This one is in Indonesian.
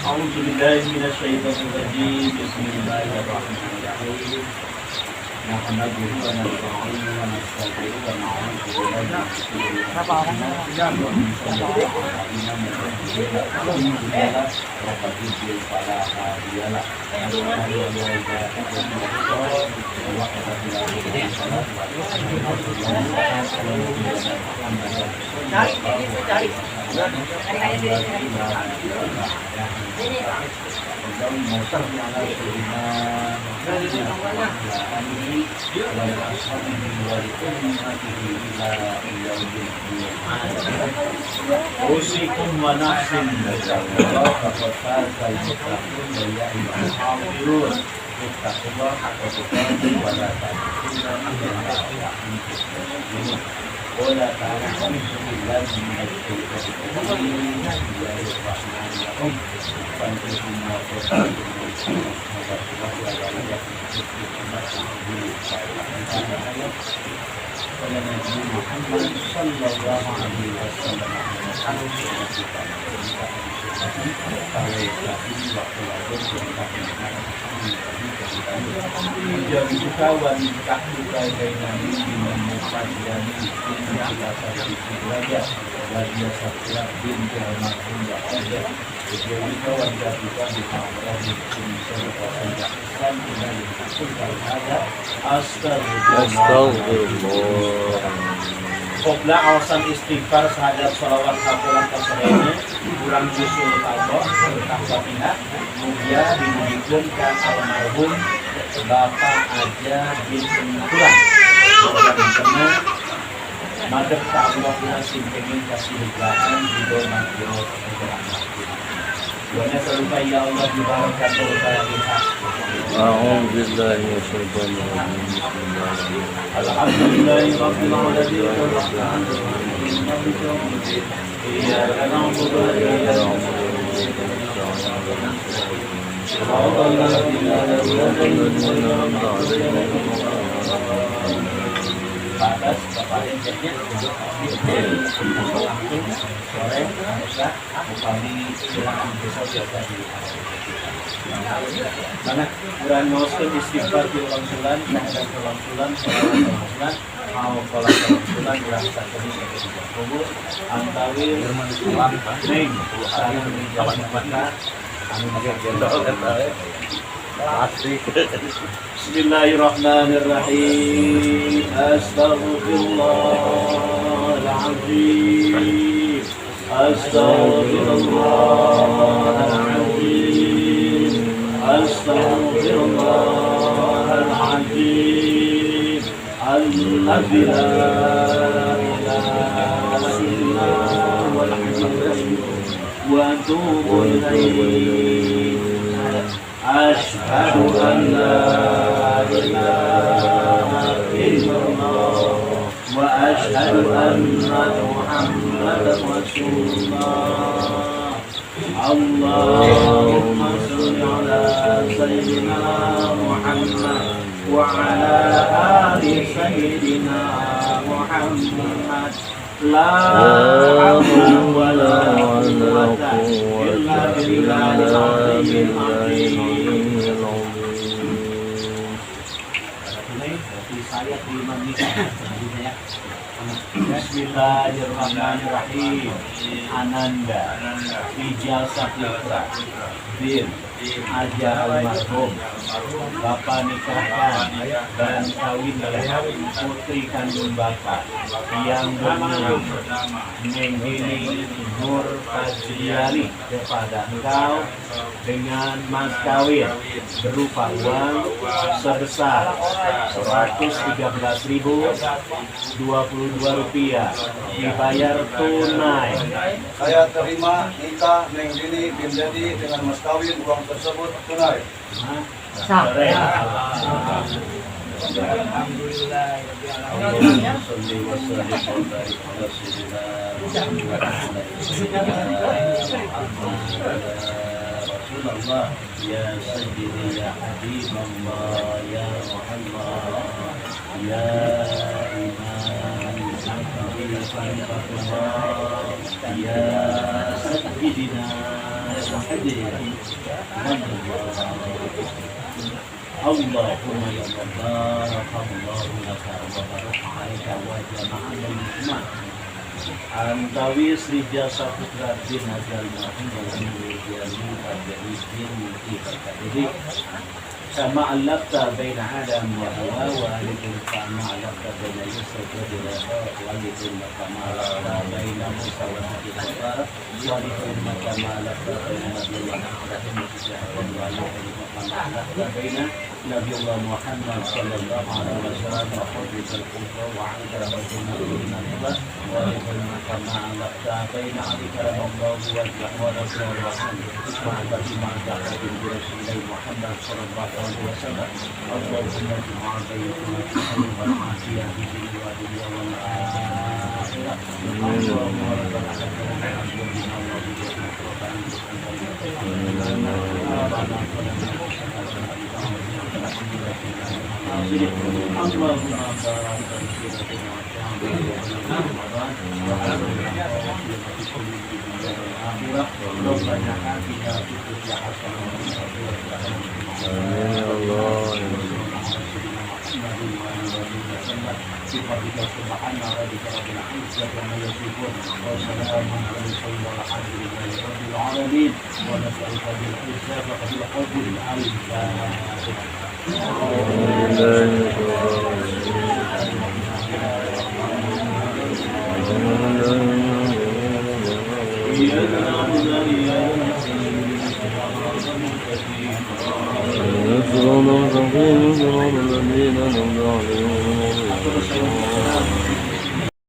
أعوذ بالله من الشيطان الرجيم بسم الله الرحمن الرحيم نحمده ونستعينه ونستغفره ونعوذ بالله من شرور أنفسنا ومن سيئات أعمالنا من يهده الله فقد مضل فلا هادي له أشهد أن لا إله إلا الله وحده لا شريك له وأشهد أن أوصيكم ونفسي بتقوى الله فقد فاز المتقون يا أيها الحاضرون اتقوا الله حق تقاته ولا تموتن إلا وأنتم مسلمون ولا تعلمون إلا من الشيطان الرجيم بسم الله الرحمن الرحيم فانتهوا ما قدمتم ونبي محمد صلى الله عليه وسلم Jabuka wa nikahluka bainani biman muqaddami inna ila sarfi wajah wa dia sabra bin almarhum wa ajah Jabuka wa jabuka bihamra bin sarfa sajah Islam ila lingkul kalhada Astagfirullah Qobla awasan istighfar sahadat salawat kapulan kasarene kurang jusul talbok berkah mugia dimudikun ke almarhum Bapak Aja bin Kurang karena madep ka Allah nasim pengen kasih higaan juga makro Wana saluka ya Allah dibarakatuh barakatul A'udzubillahi minasyaitonir rajim. Bismillahirrahmanirrahim. Alhamdulillahi rabbil alamin arrahmanir rahim maliki yaumiddin iyyaka na'budu wa iyyaka nasta'in Shiratal ladzina an'amta 'alaihim batas Bapak Injeknya langsung sore bisa kami silakan besok biasa di mana kurang ngoskeun istighfar di ulang bulan dan ulang bulan selama mau pola bulan dirasa tadi sampai kubur antawi ning sareng di jalan mana anu gendol Asik. Bismillahirrahmanirrahim. Astaghfirullahaladzim. Astaghfirullahaladzim. Astaghfirullahaladzim. Alladzi la ilaha illa huwal hayyul wa atubu ilaihi. Ashhadu an la ilaha illallah wa ashhadu anna Muhammadan Rasulullah. Allahumma shalli ala sayyidina Muhammad wa ala ali sayyidina Muhammad. La hawla wa la quwwata illa billahil aliyyil azim. Saya terima Bismillahirrahmanirrahim. Ananda Ijal Saputra bin Aja almarhum Bapak nikahkan dan kawin dengan putri kandung Bapak yang bernama Nenggini Nur Fajriani kepada engkau dengan mas kawin berupa uang sebesar Rp113.022 dibayar tunai. Saya terima nikah Neng Dini bin Dedi dengan mas kawin uang tersebut tunai. Alhamdulillah. Rasulullah ya sayyidi ya habibullah ya Muhammad ya imam ya sayyidina hadir. Allahumma ya Allah, barakallahu laka wa baraka alaika wa jama'al muslimat. Antawi Sri Jasa Putra bin Najal Mahmud dan Mujani pada izin multi berkati sama alafta baina Adam wa Hawa wa alaikum sama alafta baina Yusuf wa Rafa wa alaikum sama alafta baina Musa wa Nabi Musa wa alaikum sama alafta baina Nabi Ibrahim wa alaikum sama alafta baina Nabi Muhammad sallallahu alaihi wasallam wa hujjat al-kubra wa 'ala rasulina wa alaikum sama alafta baina Ali karamallahu wajhahu wa rasulullah wa alaikum ma'adaka bin Rasulullah Muhammad sallallahu alaihi wasallam. Allahumma jama'a bayyana al-khayr wal 'afiyah fi dunya wa dunya wal akhirah. Allahumma rabbana lakal hamdu bima wa Amin ya Allah. الذين أنعمت عليهم